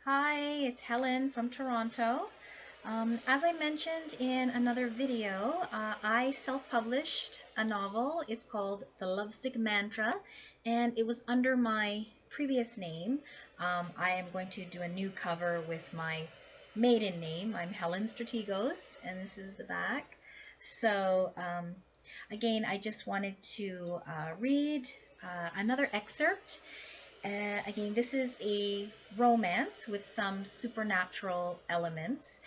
Hi, it's Helen from Toronto. As I mentioned in another video, I self-published a novel. It's called The Lovesick Mantra, and it was under my previous name. I am going to do a new cover with my maiden name. I'm Helen Strategos, and this is the back. So, again, I just wanted to read another excerpt. Again, this is a romance with some supernatural elements.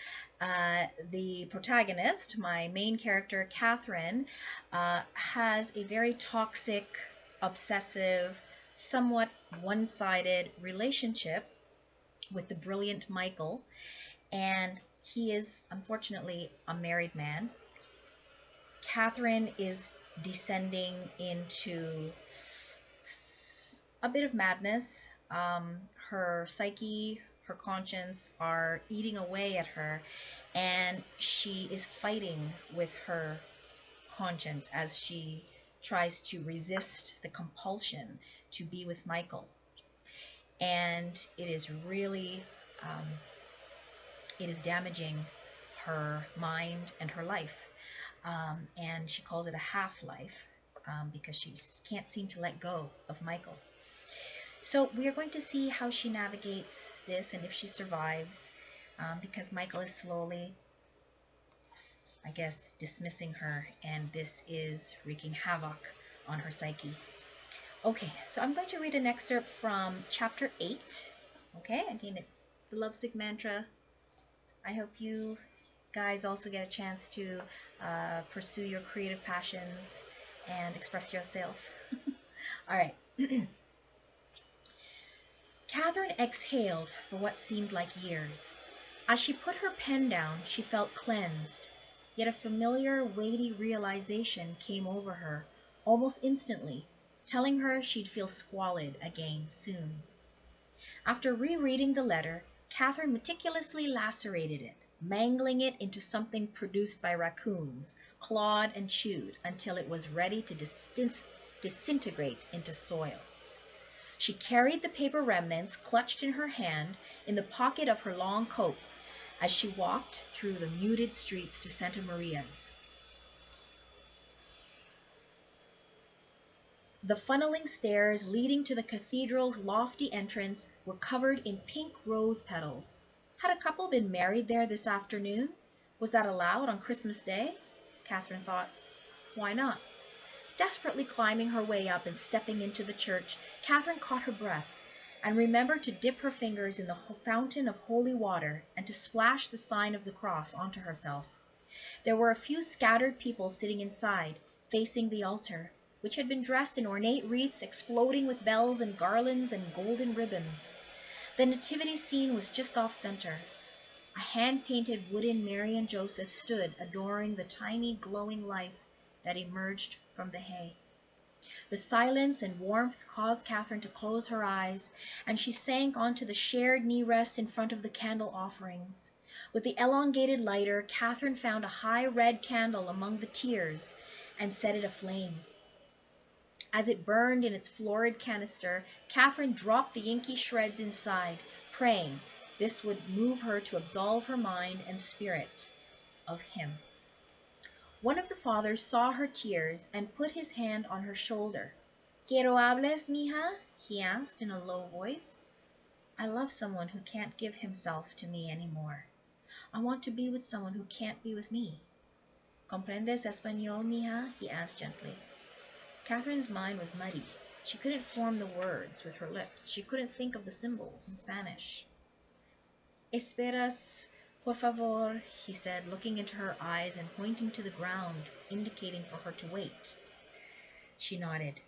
The protagonist, my main character, Catherine, has a very toxic, obsessive, somewhat one sided relationship with the brilliant Michael, and he is unfortunately a married man. Catherine is descending into a bit of madness. Her psyche, her conscience are eating away at her, and she is fighting with her conscience as she tries to resist the compulsion to be with Michael. And it is really, it is damaging her mind and her life. And she calls it a half-life because she can't seem to let go of Michael. So we are going to see how she navigates this and if she survives, because Michael is slowly, I guess, dismissing her, and this is wreaking havoc on her psyche. Okay, so I'm going to read an excerpt from chapter 8. Okay, again, it's the Lovesick Mantra. I hope you guys also get a chance to pursue your creative passions and express yourself. All right. Catherine exhaled for what seemed like years. As she put her pen down, she felt cleansed, yet a familiar, weighty realization came over her almost instantly, telling her she'd feel squalid again soon. After rereading the letter, Catherine meticulously lacerated it, mangling it into something produced by raccoons, clawed and chewed until it was ready to disintegrate into soil. She carried the paper remnants clutched in her hand in the pocket of her long coat as she walked through the muted streets to Santa Maria's. The funneling stairs leading to the cathedral's lofty entrance were covered in pink rose petals. Had a couple been married there this afternoon? Was that allowed on Christmas Day? Catherine thought. Why not? Desperately climbing her way up and stepping into the church, Catherine caught her breath and remembered to dip her fingers in the fountain of holy water and to splash the sign of the cross onto herself. There were a few scattered people sitting inside, facing the altar, which had been dressed in ornate wreaths exploding with bells and garlands and golden ribbons. The nativity scene was just off center. A hand-painted wooden Mary and Joseph stood adoring the tiny glowing life that emerged from the hay. The silence and warmth caused Catherine to close her eyes, and she sank onto the shared knee rests in front of the candle offerings. With the elongated lighter, Catherine found a high red candle among the tiers and set it aflame. As it burned in its florid canister, Catherine dropped the inky shreds inside, praying this would move her to absolve her mind and spirit of him. One of the fathers saw her tears and put his hand on her shoulder. "Quiero hables, mija?" he asked in a low voice. "I love someone who can't give himself to me anymore. I want to be with someone who can't be with me." "Comprendes español, mija?" he asked gently. Catherine's mind was muddy. She couldn't form the words with her lips. She couldn't think of the symbols in Spanish. "Esperas, por favor," he said, looking into her eyes and pointing to the ground, indicating for her to wait. She nodded.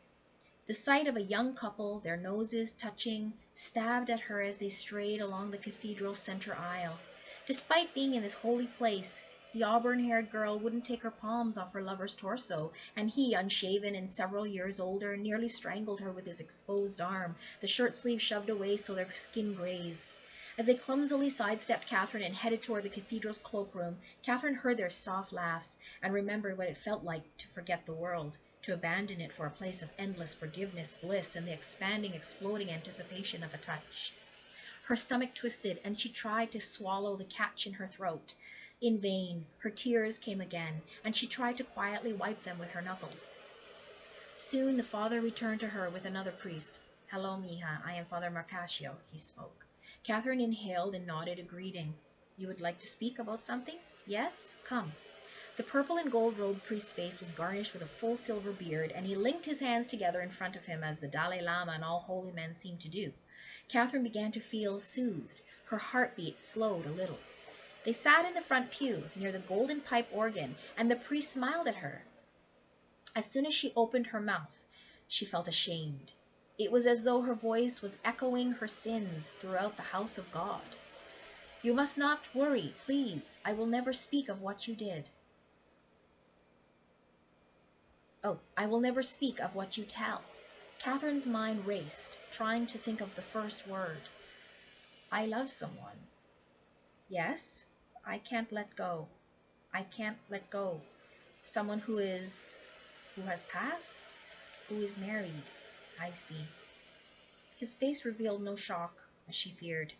The sight of a young couple, their noses touching, stabbed at her as they strayed along the cathedral's center aisle. Despite being in this holy place, the auburn-haired girl wouldn't take her palms off her lover's torso, and he, unshaven and several years older, nearly strangled her with his exposed arm, the shirt sleeve shoved away so their skin grazed. As they clumsily sidestepped Catherine and headed toward the cathedral's cloakroom, Catherine heard their soft laughs and remembered what it felt like to forget the world, to abandon it for a place of endless forgiveness, bliss, and the expanding, exploding anticipation of a touch. Her stomach twisted, and she tried to swallow the catch in her throat. In vain. Her tears came again, and she tried to quietly wipe them with her knuckles. Soon the father returned to her with another priest. "Hello, mija, I am Father Marcasio," he spoke. Catherine inhaled and nodded a greeting. "You would like to speak about something? Yes? Come." The purple and gold-robed priest's face was garnished with a full silver beard, and he linked his hands together in front of him as the Dalai Lama and all holy men seemed to do. Catherine began to feel soothed. Her heartbeat slowed a little. They sat in the front pew, near the golden pipe organ, and the priest smiled at her. As soon as she opened her mouth, she felt ashamed. It was as though her voice was echoing her sins throughout the house of God. "You must not worry, please. I will never speak of what you did. I will never speak of what you tell." Catherine's mind raced, trying to think of the first word. "I love someone." "Yes? I can't let go. I can't let go. Someone who has passed? Who is married. I see." His face revealed no shock, as she feared.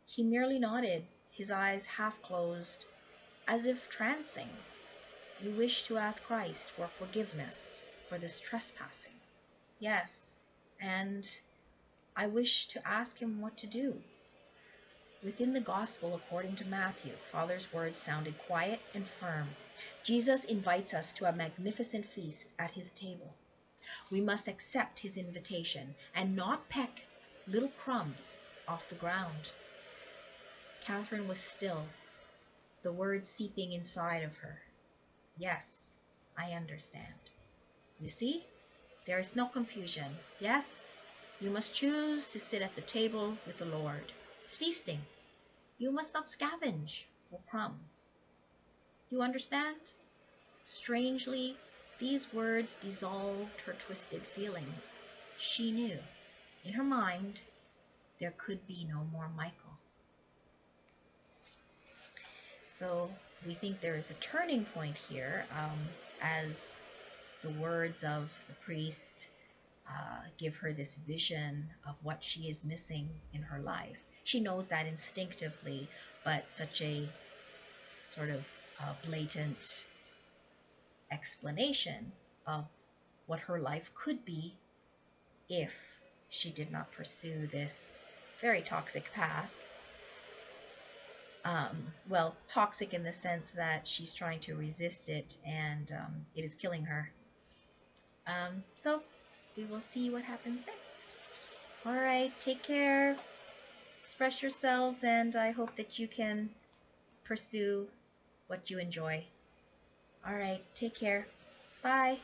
He merely nodded, his eyes half closed, as if trancing. "You wish to ask Christ for forgiveness for this trespassing?" "Yes, and I wish to ask him what to do." Within the Gospel according to Matthew, Father's words sounded quiet and firm. Jesus invites us to a magnificent feast at his table. We must accept his invitation and not peck little crumbs off the ground. Catherine was still, the words seeping inside of her. "Yes, I understand. You see, there is no confusion. Yes, you must choose to sit at the table with the Lord, feasting. You must not scavenge for crumbs. You understand?" Strangely, these words dissolved her twisted feelings. She knew, in her mind, there could be no more Michael. So we think there is a turning point here, as the words of the priest give her this vision of what she is missing in her life. She knows that instinctively, but such a sort of blatant explanation of what her life could be if she did not pursue this very toxic path. Well, toxic in the sense that she's trying to resist it, and it is killing her. So we will see what happens next. All right, take care, express yourselves, and I hope that you can pursue what you enjoy. All right, take care. Bye.